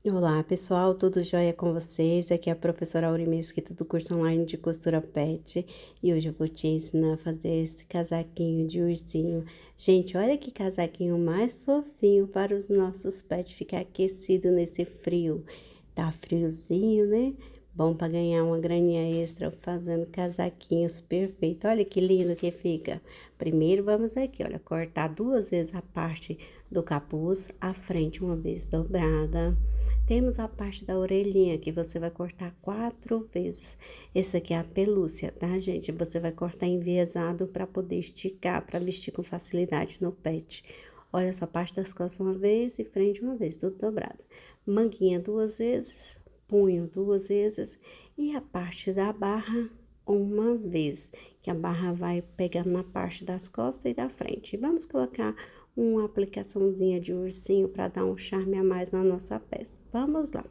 Olá, pessoal, tudo jóia com vocês? Aqui é a professora Auri Mesquita do curso online de costura pet e hoje eu vou te ensinar a fazer esse casaquinho de ursinho. Gente, olha que casaquinho mais fofinho para os nossos pets ficar aquecido nesse frio. Tá friozinho, né? Bom para ganhar uma graninha extra fazendo casaquinhos perfeitos. Olha que lindo que fica. Primeiro vamos aqui, olha, cortar duas vezes a parte do capuz, a frente uma vez dobrada. Temos a parte da orelhinha que você vai cortar 4 vezes. Essa aqui é a pelúcia, tá, gente? Você vai cortar enviesado para poder esticar, para vestir com facilidade no pet. Olha só, a parte das costas uma vez e frente uma vez, tudo dobrado. Manguinha 2 vezes, punho 2 vezes e a parte da barra uma vez, que a barra vai pegando na parte das costas e da frente. Vamos colocar uma aplicaçãozinha de ursinho para dar um charme a mais na nossa peça. Vamos lá.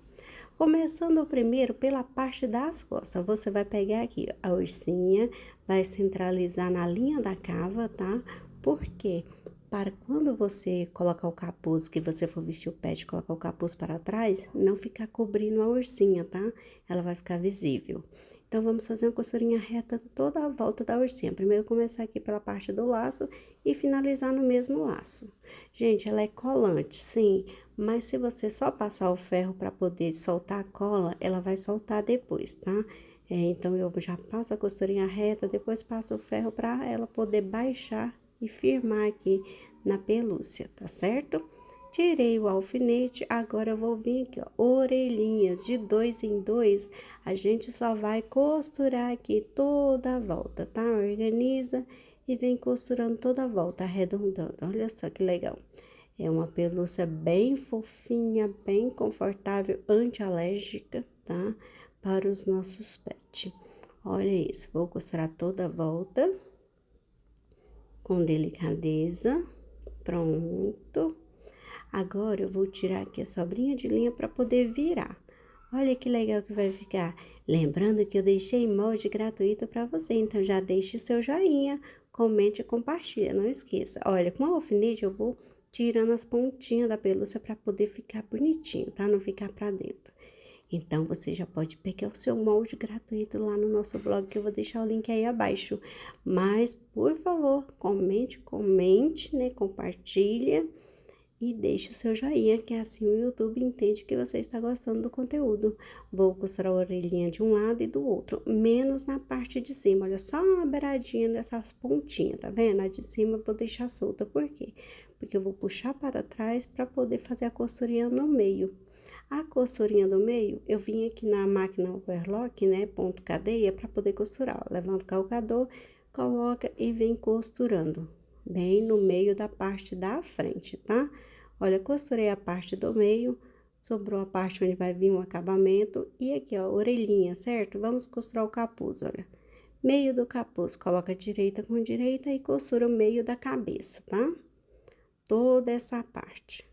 Começando primeiro pela parte das costas, você vai pegar aqui a ursinha, vai centralizar na linha da cava, tá? Por quê? Para quando você colocar o capuz, que você for vestir o pet, colocar o capuz para trás, não ficar cobrindo a ursinha, tá? Ela vai ficar visível. Então, vamos fazer uma costurinha reta toda a volta da ursinha. Primeiro, começar aqui pela parte do laço e finalizar no mesmo laço. Gente, ela é colante, sim, mas se você só passar o ferro para poder soltar a cola, ela vai soltar depois, tá? Então, eu já passo a costurinha reta, depois passo o ferro para ela poder baixar e firmar aqui na pelúcia, tá certo? Tirei o alfinete, agora eu vou vir aqui, ó, orelhinhas de 2 em 2, a gente só vai costurar aqui toda a volta, tá? Organiza e vem costurando toda a volta, arredondando, olha só que legal. É uma pelúcia bem fofinha, bem confortável, anti-alérgica, tá? Para os nossos pets. Olha isso, vou costurar toda a volta com delicadeza. Pronto. Agora eu vou tirar aqui a sobrinha de linha para poder virar. Olha que legal que vai ficar. Lembrando que eu deixei molde gratuito para você, então já deixe seu joinha, comente e compartilha, não esqueça. Olha, com o alfinete eu vou tirando as pontinhas da pelúcia para poder ficar bonitinho, tá? Não ficar para dentro. Então, você já pode pegar o seu molde gratuito lá no nosso blog, que eu vou deixar o link aí abaixo. Mas, por favor, comente, né? Compartilha e deixe o seu joinha, que assim o YouTube entende que você está gostando do conteúdo. Vou costurar a orelhinha de um lado e do outro, menos na parte de cima. Olha só uma beiradinha dessas pontinhas, tá vendo? A de cima eu vou deixar solta, por quê? Porque eu vou puxar para trás para poder fazer a costurinha no meio. A costurinha do meio, eu vim aqui na máquina overlock, né, ponto cadeia, para poder costurar. Ó, levanta o calcador, coloca e vem costurando, bem no meio da parte da frente, tá? Olha, costurei a parte do meio, sobrou a parte onde vai vir o acabamento, e aqui, ó, orelhinha, certo? Vamos costurar o capuz, olha. Meio do capuz, coloca direita com direita e costura o meio da cabeça, tá? Toda essa parte.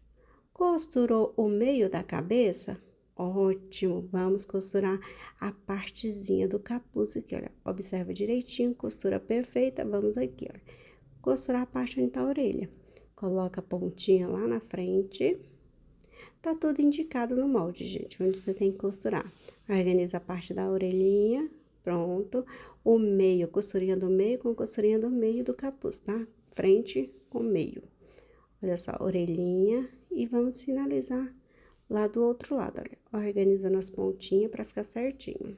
Costurou o meio da cabeça? Ótimo, vamos costurar a partezinha do capuz aqui, olha. Observa direitinho, costura perfeita, vamos aqui, olha. Costurar a parte onde tá a orelha. Coloca a pontinha lá na frente. Tá tudo indicado no molde, gente, onde você tem que costurar. Organiza a parte da orelhinha, pronto. O meio, costurinha do meio com costurinha do meio do capuz, tá? Frente com meio. Olha só, orelhinha e vamos finalizar lá do outro lado, olha, organizando as pontinhas para ficar certinho.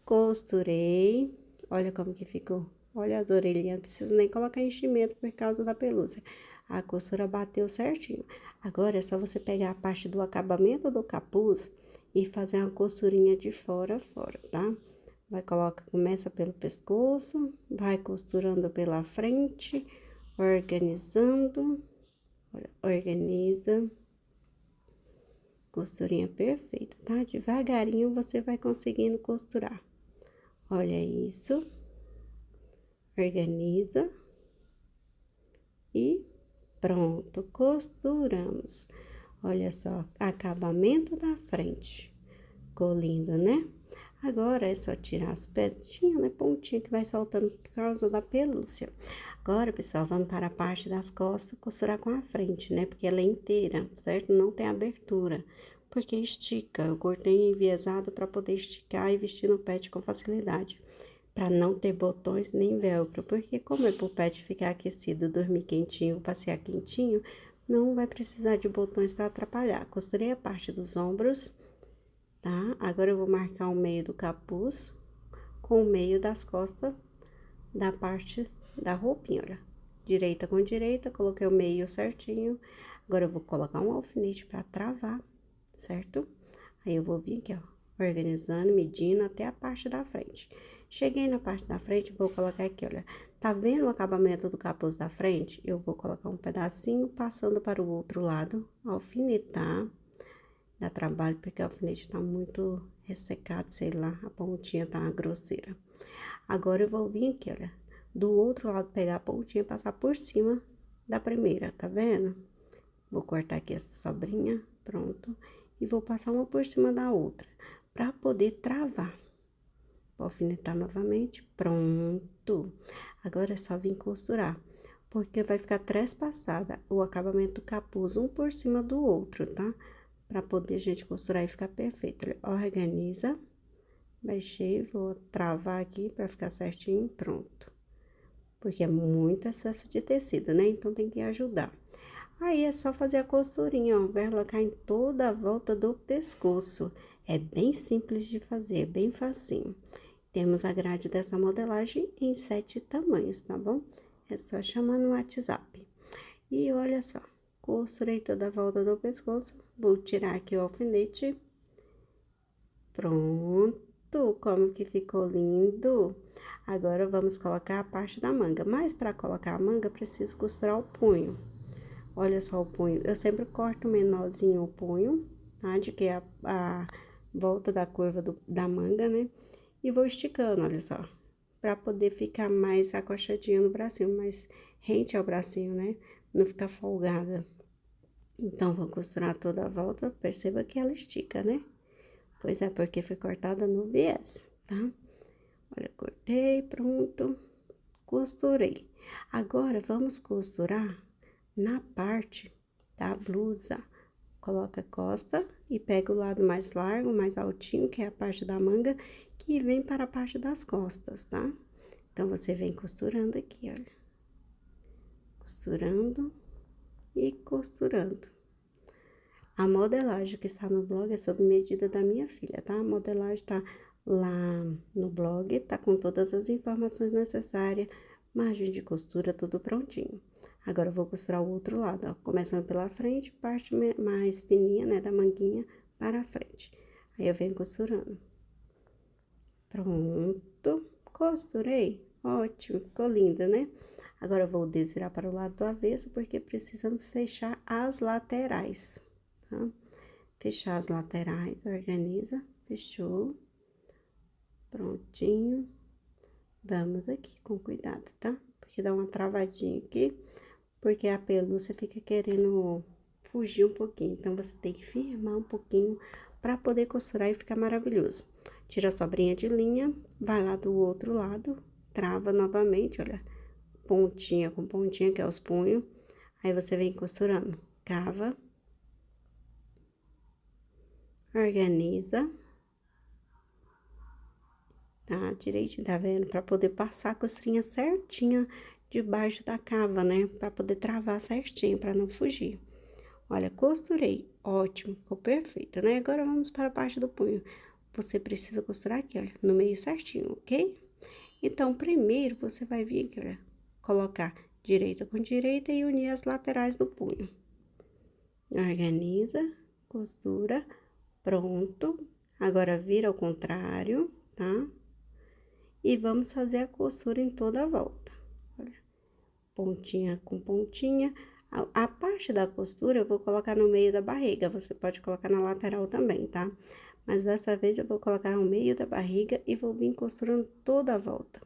Costurei, olha como que ficou. Olha as orelhinhas, não preciso nem colocar enchimento por causa da pelúcia. A costura bateu certinho. Agora é só você pegar a parte do acabamento do capuz e fazer uma costurinha de fora a fora, tá? Começa pelo pescoço, vai costurando pela frente, organizando. Olha, organiza. Costurinha perfeita, tá? Devagarinho você vai conseguindo costurar. Olha isso. Organiza. E pronto, costuramos. Olha só, acabamento da frente. Ficou lindo, né? Agora é só tirar as pedrinhas, né? Pontinha que vai soltando por causa da pelúcia. Agora, pessoal, vamos para a parte das costas, costurar com a frente, né? Porque ela é inteira, certo? Não tem abertura. porque estica. Eu cortei enviesado para poder esticar e vestir no pet com facilidade. Para não ter botões nem velcro, porque como é pro pet ficar aquecido, dormir quentinho, passear quentinho, não vai precisar de botões para atrapalhar. Costurei a parte dos ombros, tá? Agora eu vou marcar o meio do capuz com o meio das costas da parte da roupinha, olha. Direita com direita, coloquei o meio certinho. Agora eu vou colocar um alfinete para travar, certo? Aí eu vou vir aqui, ó, organizando, medindo até a parte da frente. Cheguei na parte da frente, vou colocar aqui, olha. Tá vendo o acabamento do capuz da frente? Eu vou colocar um pedacinho passando para o outro lado, alfinetar. Dá trabalho porque o alfinete tá muito ressecado, sei lá, a pontinha tá grosseira. Agora eu vou vir aqui, olha, do outro lado pegar a pontinha e passar por cima da primeira, tá vendo? Vou cortar aqui essa sobrinha, pronto. E vou passar uma por cima da outra, pra poder travar. Vou alfinetar novamente, pronto. Agora é só vir costurar, porque vai ficar trespassada o acabamento do capuz, um por cima do outro, tá? Pra poder a gente costurar e ficar perfeito. Organiza, baixei, vou travar aqui pra ficar certinho, pronto. Porque é muito excesso de tecido, né? Então, tem que ajudar. Aí, é só fazer a costurinha, ó, vai colocar em toda a volta do pescoço. É bem simples de fazer, é bem facinho. Temos a grade dessa modelagem em 7 tamanhos, tá bom? É só chamar no WhatsApp. E olha só, costurei toda a volta do pescoço. Vou tirar aqui o alfinete. Pronto, como que ficou lindo. Agora, vamos colocar a parte da manga. Mas, para colocar a manga, preciso costurar o punho. Olha só o punho. Eu sempre corto menorzinho o punho, tá? De que é a volta da curva da manga, né? E vou esticando, olha só. Pra poder ficar mais acochadinho no bracinho, mais rente ao bracinho, né? Não ficar folgada. Então, vou costurar toda a volta. Perceba que ela estica, né? Pois é, porque foi cortada no viés, tá? Olha, cortei, pronto. Costurei. Agora, vamos costurar na parte da blusa. Coloca a costa e pega o lado mais largo, mais altinho, que é a parte da manga, que vem para a parte das costas, tá? Então, você vem costurando aqui, olha. Costurando e costurando. A modelagem que está no blog é sob medida da minha filha, tá? A modelagem tá lá no blog, tá com todas as informações necessárias, margem de costura, tudo prontinho. Agora, eu vou costurar o outro lado, ó, começando pela frente, parte mais fininha, né, da manguinha para a frente. Aí, eu venho costurando. Pronto, costurei, ótimo, ficou linda, né? Agora, eu vou desvirar para o lado do avesso, porque precisamos fechar as laterais, tá? Fechar as laterais, organiza, fechou, prontinho. Vamos aqui com cuidado, tá? Porque dá uma travadinha aqui, porque a pelúcia fica querendo fugir um pouquinho. Então, você tem que firmar um pouquinho para poder costurar e ficar maravilhoso. Tira a sobrinha de linha, vai lá do outro lado, trava novamente, olha, pontinha com pontinha, que é os punhos. Aí, você vem costurando, cava, organiza, tá? Direitinho, tá vendo? Pra poder passar a costurinha certinha debaixo da cava, né? Pra poder travar certinho, pra não fugir. Olha, costurei. Ótimo, ficou perfeita, né? Agora, vamos para a parte do punho. Você precisa costurar aqui, olha, no meio certinho, ok? Então, primeiro, você vai vir aqui, olha, colocar direita com direita e unir as laterais do punho. Organiza, costura, pronto. Agora, vira ao contrário, tá? E vamos fazer a costura em toda a volta. Olha, pontinha com pontinha. A parte da costura eu vou colocar no meio da barriga, você pode colocar na lateral também, tá? Mas dessa vez eu vou colocar no meio da barriga e vou vir costurando toda a volta,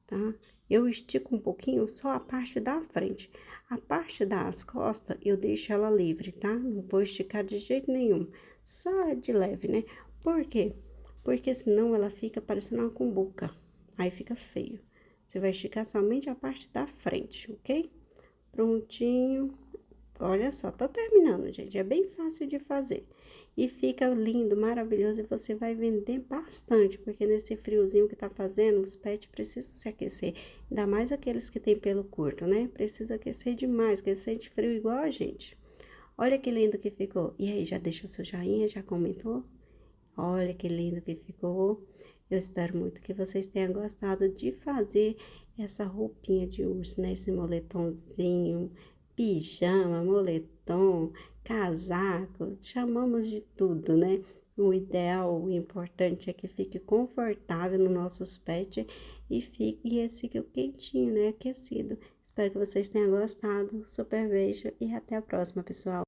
tá? Eu estico um pouquinho só a parte da frente. A parte das costas eu deixo ela livre, tá? Não vou esticar de jeito nenhum, só de leve, né? Por quê? Porque senão ela fica parecendo uma cumbuca, aí fica feio. Você vai esticar somente a parte da frente, ok? Prontinho, Olha só, tô terminando, gente. É bem fácil de fazer. E fica lindo, maravilhoso. E você vai vender bastante, porque nesse friozinho que tá fazendo, os pets precisam se aquecer. Ainda mais aqueles que têm pelo curto, né? Precisa aquecer demais, porque sente frio igual a gente. Olha que lindo que ficou. E aí, já deixou seu joinha? Já comentou? Olha que lindo que ficou. Eu espero muito que vocês tenham gostado de fazer essa roupinha de urso, né? Esse moletomzinho, pijama, moletom, casaco, chamamos de tudo, né? O ideal, o importante é que fique confortável nos nossos pets e esse fique quentinho, né? Aquecido. Espero que vocês tenham gostado. Super beijo e até a próxima, pessoal.